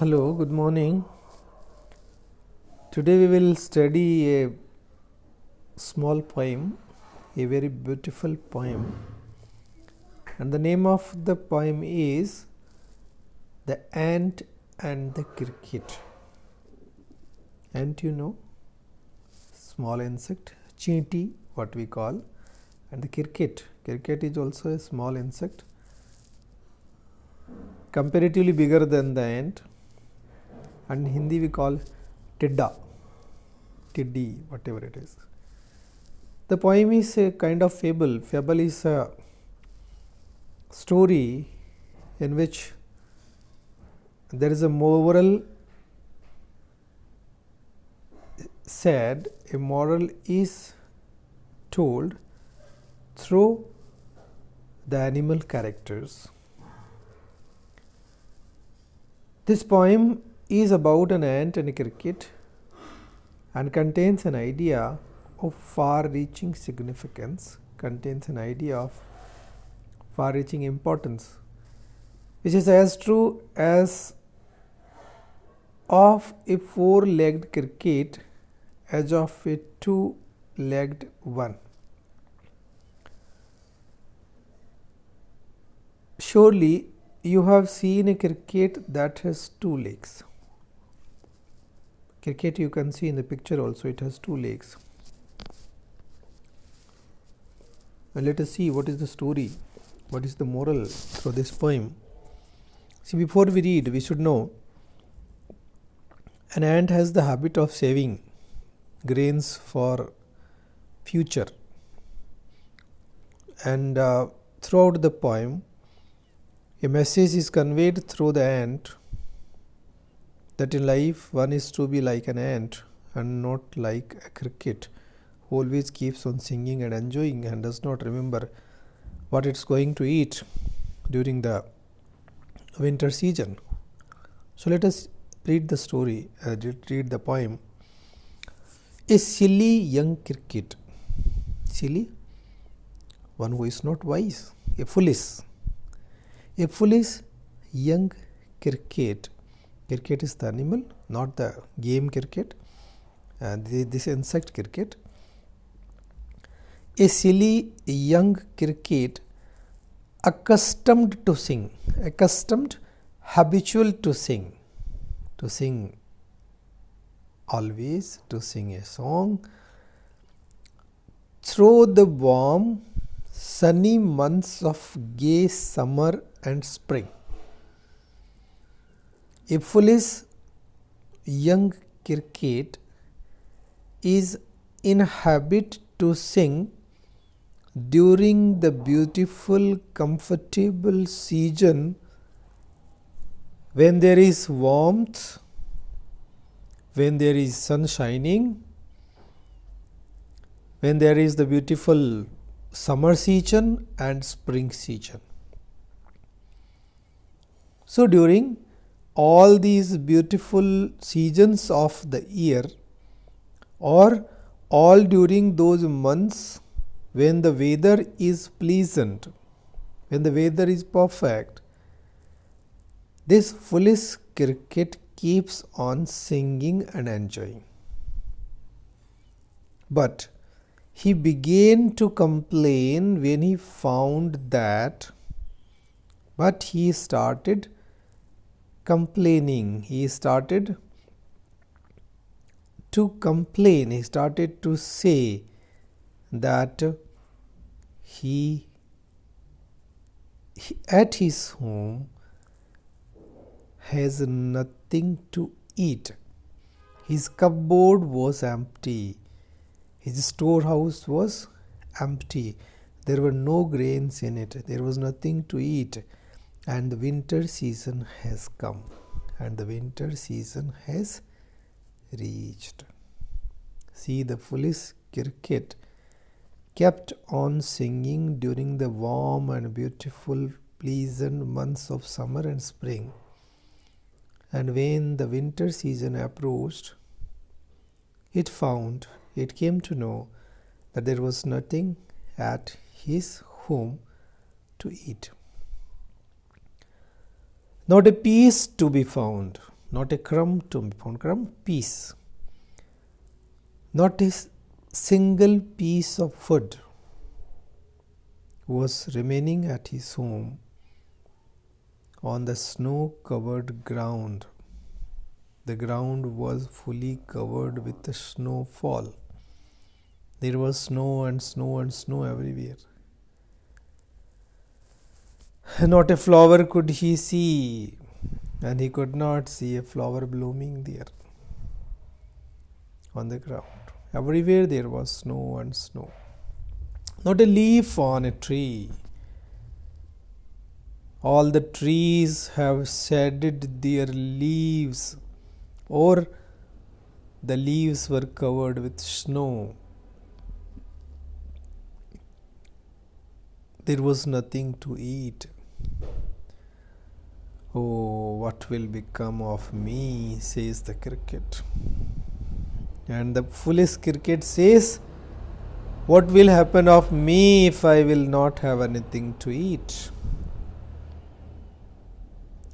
Hello, good morning. Today we will study a small poem, a very beautiful poem, and the name of the poem is The Ant and the Cricket. Ant, small insect, chinti, what we call, and the cricket. Cricket is also a small insect, comparatively bigger than the ant, and in Hindi we call tidda, tiddy, whatever it is. The poem is a kind of fable. Fable is a story in which there is a moral said, a moral is told through the animal characters. This poem is about an ant and a cricket and contains an idea of far-reaching significance, contains an idea of far-reaching importance, which is as true as of a four-legged cricket as of a two-legged one. Surely you have seen a cricket that has two legs. Cricket you can see in the picture also, it has two legs. And let us see what is the story, what is the moral through this poem. See, before we read, we should know an ant has the habit of saving grains for future. And throughout the poem, a message is conveyed through the ant that in life one is to be like an ant and not like a cricket who always keeps on singing and enjoying and does not remember what it's going to eat during the winter season. So let us read the story, read the poem. A silly young cricket. Silly, one who is not wise. A foolish young cricket. Cricket is the animal, not the game cricket, this insect cricket. A silly young cricket accustomed to sing, habitual to sing always, to sing a song through the warm sunny months of gay summer and spring. A foolish young cricket is in habit to sing during the beautiful, comfortable season when there is warmth, when there is sun shining, when there is the beautiful summer season and spring season. So during all these beautiful seasons of the year, or all during those months when the weather is pleasant, when the weather is perfect, this foolish cricket keeps on singing and enjoying. But he began to complain when he found that, he started complaining, he started to complain, he started to say that he at his home has nothing to eat. His cupboard was empty, his storehouse was empty, there were no grains in it, there was nothing to eat. And the winter season has come, and the winter season has reached. See, the foolish cricket kept on singing during the warm and beautiful, pleasant months of summer and spring. And when the winter season approached, it came to know that there was nothing at his home to eat. Not a piece to be found, Not a crumb to be found. Crumb, piece. Not a single piece of food was remaining at his home on the snow-covered ground. The ground was fully covered with the snowfall. There was snow and snow and snow everywhere. Not a flower could he see, and he could not see a flower blooming there on the ground. Everywhere there was snow and snow. Not a leaf on a tree. All the trees have shedded their leaves, or the leaves were covered with snow. There was nothing to eat. Oh, what will become of me, says the cricket. And the foolish cricket says, what will happen of me if I will not have anything to eat?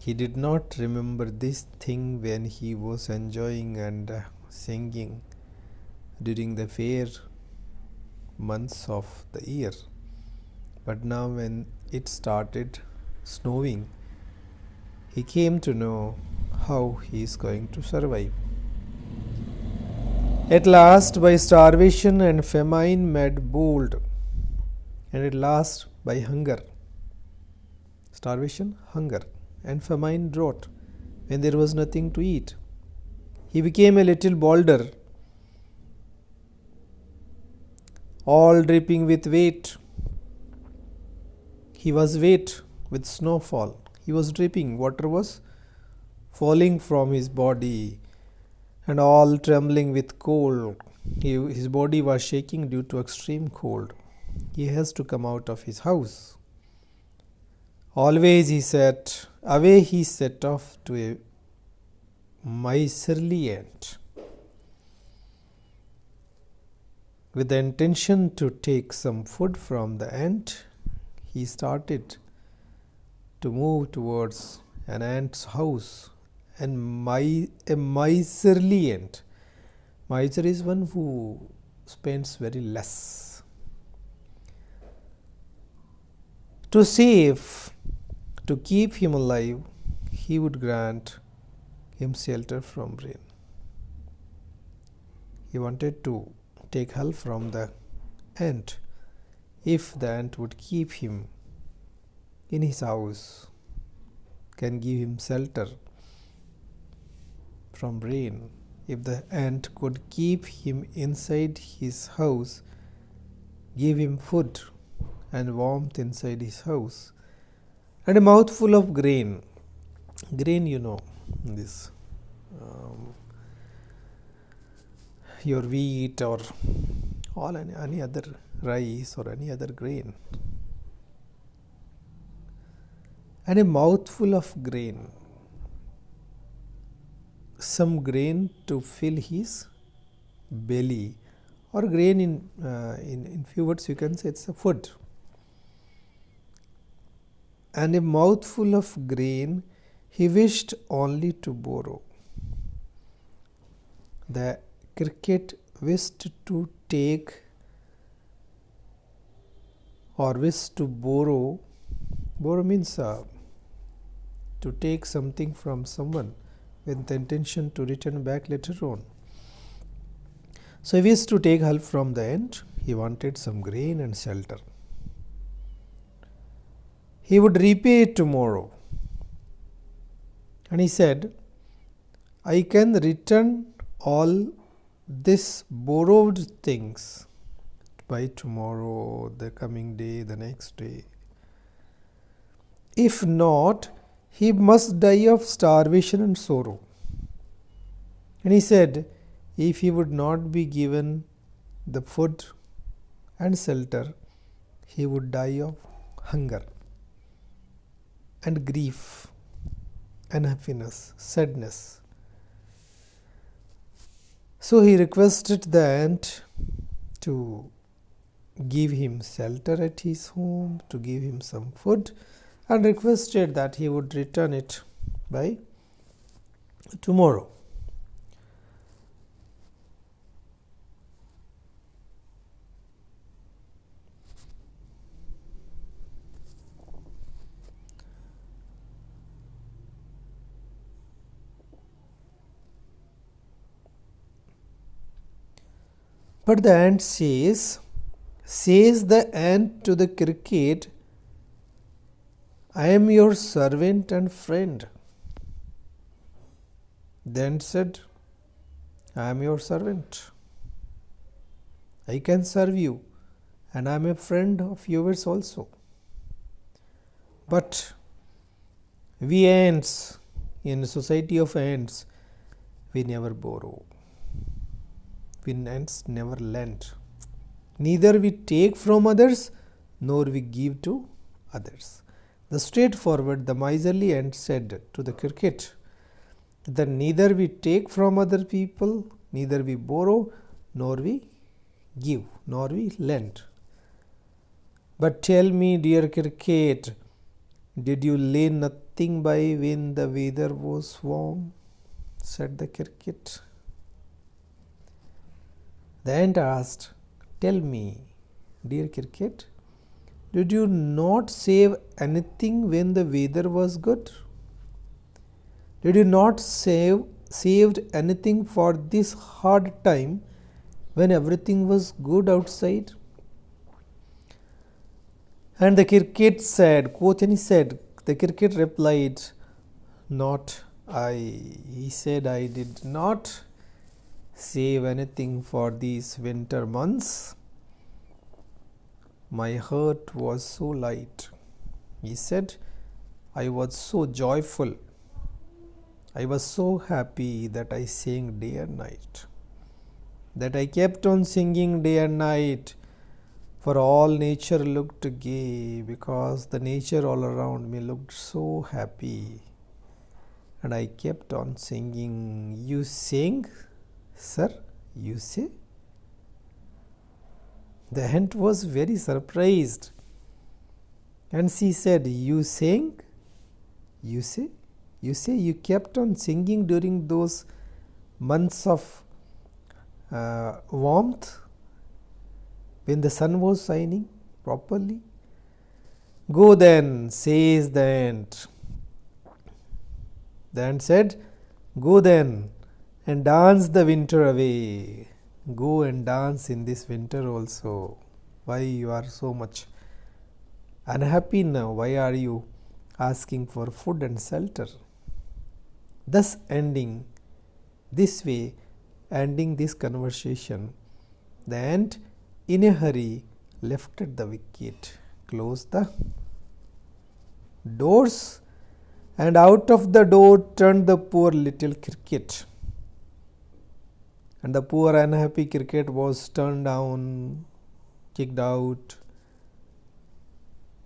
He did not remember this thing when he was enjoying and singing during the fair months of the year. But now when it started snowing, he came to know how he is going to survive. At last, by starvation and famine made bold, and at last by hunger. Starvation, hunger, and famine, drought, when there was nothing to eat. He became a little bolder, all dripping with wet. He was wet with snowfall. He was dripping. Water was falling from his body and all trembling with cold. His body was shaking due to extreme cold. He has to come out of his house. Always he set off to a miserly ant with the intention to take some food from the ant. He started to move towards an ant's house, and a miserly ant. Miser is one who spends very less. To save, to keep him alive, he would grant him shelter from rain. He wanted to take help from the ant if the ant would keep him in his house, can give him shelter from rain. If the ant could keep him inside his house, give him food and warmth inside his house, and a mouthful of grain. Grain, this your wheat or all any other rice or any other grain. And a mouthful of grain, some grain to fill his belly, or grain in few words you can say it's a food. And a mouthful of grain he wished only to borrow. The cricket wished to take or wished to borrow. Borrow means to take something from someone with the intention to return back later on. So he wished to take help from the ant. He wanted some grain and shelter. He would repay it tomorrow. And he said, I can return all this borrowed things by tomorrow, the coming day, the next day. If not, he must die of starvation and sorrow. And he said, if he would not be given the food and shelter, he would die of hunger and grief, unhappiness, sadness. So he requested the ant to give him shelter at his home, to give him some food, and requested that he would return it by tomorrow. But the ant says the ant to the cricket, I am your servant and friend. The ant said, I am your servant. I can serve you, and I am a friend of yours also. But we ants, in a society of ants, we never borrow. We ants never lend. Neither we take from others, nor we give to others. The straightforward, the miserly ant said to the cricket, that neither we take from other people, neither we borrow, nor we give, nor we lend. But tell me, dear cricket, did you lay nothing by when the weather was warm? Said the cricket. The ant asked, tell me, dear cricket, did you not save anything when the weather was good? Did you not saved anything for this hard time when everything was good outside? And the cricket said, the cricket replied, not I. He said, I did not save anything for these winter months. My heart was so light. He said, I was so joyful. I was so happy that I sang day and night. That I kept on singing day and night, for all nature looked gay, because the nature all around me looked so happy. And I kept on singing. You sing, sir, you say? The ant was very surprised. And she said, you sang? You say? You say you kept on singing during those months of warmth when the sun was shining properly? Go then, says the ant. The ant said, go then and dance the winter away. Go and dance in this winter also. Why you are so much unhappy now? Why are you asking for food and shelter? Thus ending this conversation, the ant in a hurry lifted the wicket, closed the doors, and out of the door turned the poor little cricket. And the poor unhappy cricket was turned down, kicked out.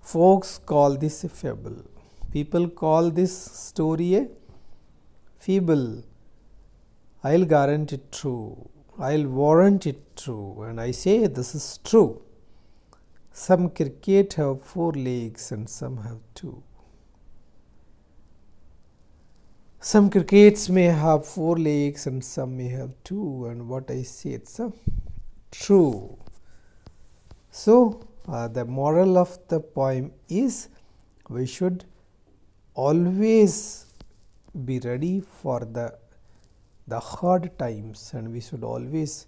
Folks call this a fable. People call this story a fable. I'll guarantee it true. I'll warrant it true. And I say this is true. Some cricket have 4 legs and some have 2. Some crickets may have 4 legs and some may have 2. And what I say, it's true. So, the moral of the poem is we should always be ready for the hard times, and we should always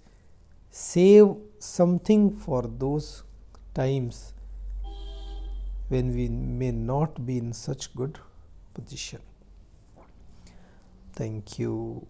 save something for those times when we may not be in such good position. Thank you.